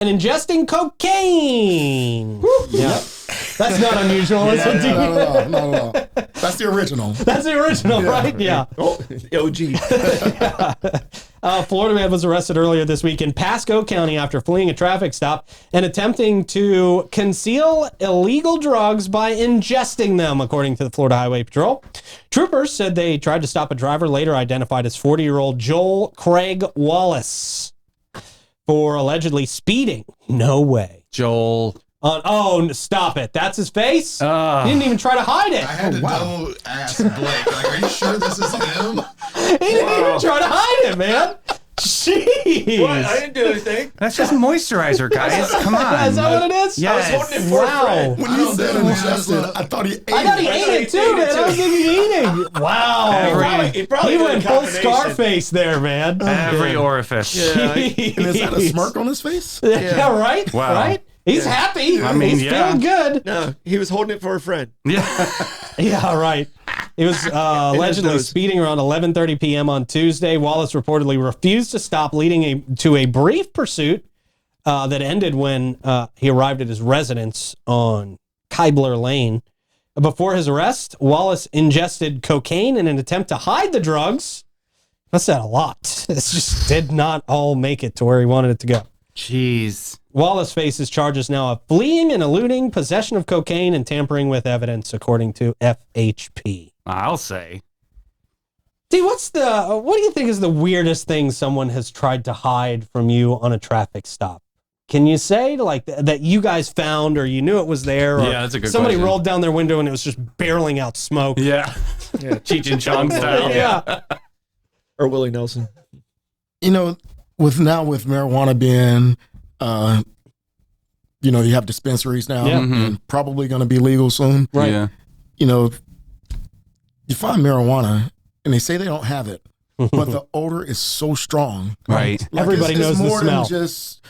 and ingesting cocaine. Yeah. That's not unusual, is it? Not at all. That's the original. That's the original, right? Yeah. Oh, OG. Florida man was arrested earlier this week in Pasco County after fleeing a traffic stop and attempting to conceal illegal drugs by ingesting them, according to the Florida Highway Patrol. Troopers said they tried to stop a driver later identified as 40-year-old Joel Craig Wallace for allegedly speeding. No way. Joel. Stop it. That's his face? He didn't even try to hide it. I had to go ask Blake, like, are you sure this is him? He didn't even try to hide it, man. Jeez. What? I didn't do anything. That's just moisturizer, guys. Come on. Is that what it is? Yes. I was holding it for a friend. When you said ingested, I thought he ate it. I thought he ate it too, man. I was thinking eating. Wow. He probably He did a went full combination. Scarface there, man. Every orifice. Yeah. And is that a smirk on his face? Yeah, right? Wow. Right? He's happy. I mean, he's yeah. feeling good. No, he was holding it for a friend. Yeah. Yeah, right. He was allegedly nose. speeding around 11:30 p.m. on Tuesday. Wallace reportedly refused to stop, leading to a brief pursuit that ended when he arrived at his residence on Kybler Lane. Before his arrest, Wallace ingested cocaine in an attempt to hide the drugs. That's not a lot. This just did not all make it to where he wanted it to go. Jeez. Wallace faces charges now of fleeing and eluding, possession of cocaine, and tampering with evidence, according to FHP. I'll say. See, what do you think is the weirdest thing someone has tried to hide from you on a traffic stop? Can you say like that you guys found, or you knew it was there? Or Yeah, that's a good somebody question. rolled down their window and it was just barreling out smoke. Yeah. Cheech and Chong style. Yeah. Or Willie Nelson. You know, with marijuana being, you have dispensaries now, Yeah. and probably going to be legal soon. Right. Yeah. You know, you find marijuana, and they say they don't have it, but the odor is so strong. Right. Like, Everybody knows the more smell. than just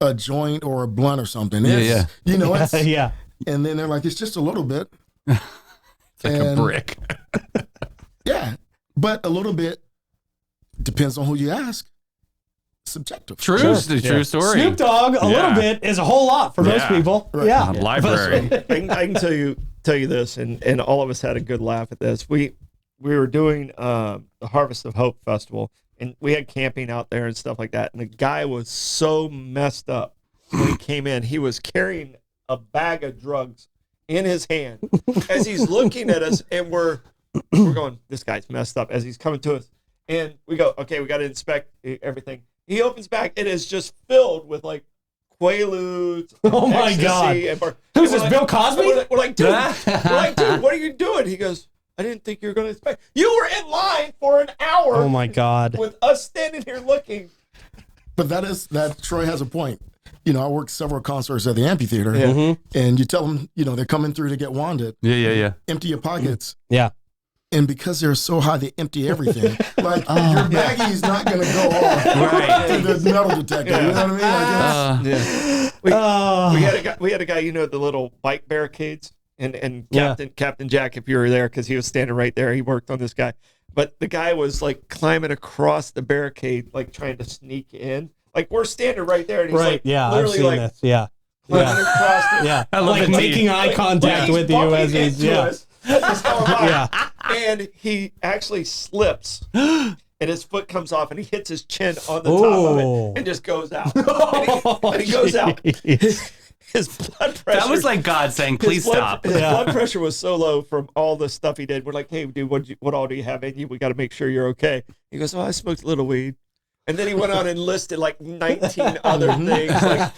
a joint or a blunt or something. Yeah, It's, You know, it's, Yeah. and then they're like, it's just a little bit. It's like a brick. Yeah, but a little bit depends on who you ask. Subjective. True. Sure. The true story. Snoop Dogg, a little bit is a whole lot for most Yeah. people. Right. Yeah. Library. I can tell you this, and all of us had a good laugh at this. We were doing the Harvest of Hope Festival, and we had camping out there and stuff like that. And the guy was so messed up when he came in. He was carrying a bag of drugs in his hand as he's looking at us, and we're going, this guy's messed up as he's coming to us. And we go, okay, we got to inspect everything. He opens back. It is just filled with like Quaaludes. Oh my God. Who's this, Bill Cosby? We're like, dude, what are you doing? He goes, I didn't think you were going to inspect. You were in line for an hour. Oh my God. With us standing here looking. But that Troy has a point. You know, I worked several concerts at the amphitheater, Mm-hmm. and you tell them, they're coming through to get wanded. Yeah. Empty your pockets. Yeah. And because they're so high, they empty everything. Like, your baggie's not going to go off to the metal detector. You know what I mean? We had a guy, the little bike barricades, and Yeah. Captain Jack, if you were there, because he was standing right there, he worked on this guy. But the guy was like climbing across the barricade, like trying to sneak in. Like we're standing right there, and he's Right. like, Yeah. I've literally seen like this. Yeah. climbing across the Yeah. I love like the making teeth. eye contact he's with you bumping as he's, into yeah. us as he's going by. Yeah. And he actually slips. And his foot comes off, and he hits his chin on the top of Oh. it, and just goes out. And he goes out. His blood pressure. That was like God saying, please stop. His blood pressure was so low from all the stuff he did. We're like, hey, dude, what all do you have in you? We got to make sure you're okay. He goes, I smoked a little weed. And then he went on and listed like 19 other things.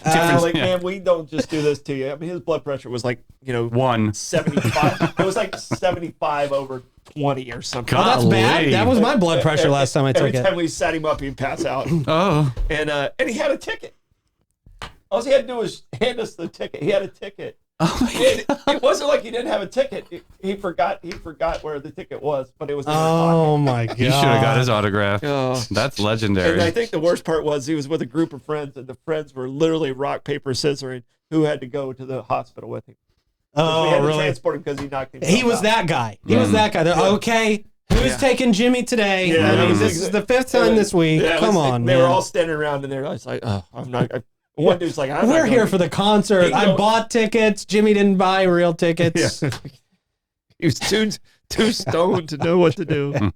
Like, man, we don't just do this to you. I mean, his blood pressure was like, 75. It was like 75 over 20 or something. Oh, that's bad. Golly. That was my blood pressure last time I took Every it. time we sat him up, he'd pass out. Oh. And he had a ticket. All he had to do was hand us the ticket. He had a ticket. Oh my God. It wasn't like he didn't have a ticket. He forgot where the ticket was, but it was in his Oh my God. You should have got his autograph. pocket. That's legendary. And I think the worst part was he was with a group of friends, and the friends were literally rock, paper, scissoring who had to go to the hospital with him. We Oh, had to really? transport him because he knocked himself He was out. that guy. He was that guy. They're, okay, who's taking Jimmy today? Yeah, I mean, it was this is the fifth time this week. Yeah, Come on, they man. were all standing around, and they're like, oh, I'm not. One dude's like, we're here for the concert. I bought tickets. Jimmy didn't buy real tickets. Yeah. He was too stoned to know what to do.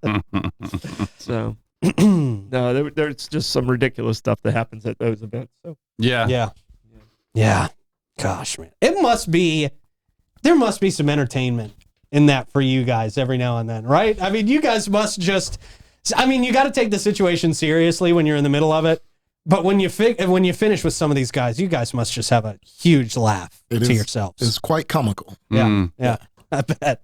So, no, there's just some ridiculous stuff that happens at those events. So. Yeah. Gosh, man. There must be some entertainment in that for you guys every now and then, right? I mean, you guys must just, you got to take the situation seriously when you're in the middle of it. But when you finish with some of these guys, you guys must just have a huge laugh to yourselves. It's quite comical. Yeah, I bet.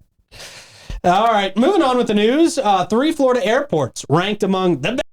All right, moving on with the news. 3 Florida airports ranked among the